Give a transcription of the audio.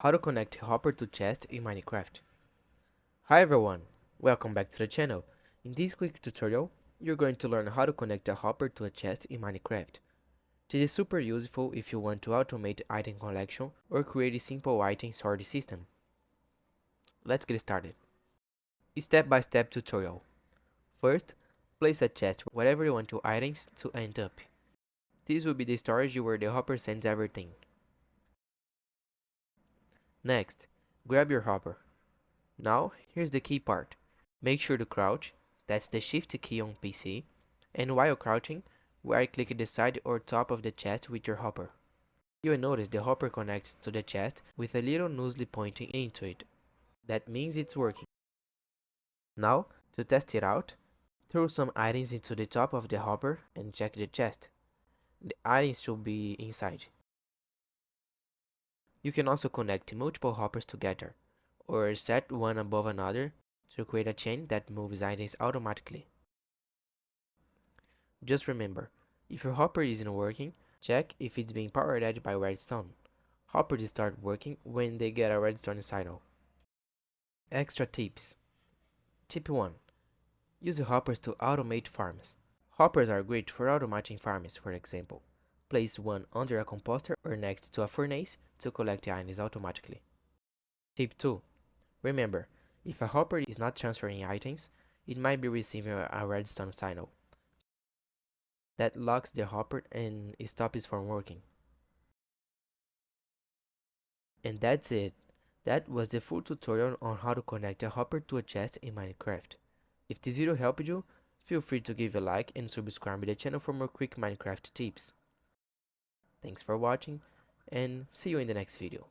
How to connect hopper to chest in Minecraft. Hi everyone, welcome back to the channel. In this quick tutorial, you're going to learn how to connect a hopper to a chest in Minecraft. This is super useful if you want to automate item collection or create a simple item sorting system. Let's get started. Step-by-step tutorial. First, place a chest wherever you want your items to end up. This will be the storage where the hopper sends everything. Next, grab your hopper. Now, here's the key part. Make sure to crouch, that's the shift key on PC, and while crouching, right click the side or top of the chest with your hopper. You will notice the hopper connects to the chest with a little nozzle pointing into it. That means it's working. Now, to test it out, throw some items into the top of the hopper and check the chest. The items should be inside. You can also connect multiple hoppers together, or set one above another to create a chain that moves items automatically. Just remember, if your hopper isn't working, check if it's being powered by redstone. Hoppers start working when they get a redstone signal. Extra tips. Tip 1. Use hoppers to automate farms. Hoppers are great for automating farms, for example. Place one under a composter or next to a furnace to collect items automatically. Tip 2. Remember, if a hopper is not transferring items, it might be receiving a redstone signal. That locks the hopper and stops it from working. And that's it. That was the full tutorial on how to connect a hopper to a chest in Minecraft. If this video helped you, feel free to give a like and subscribe to the channel for more quick Minecraft tips. Thanks for watching and see you in the next video.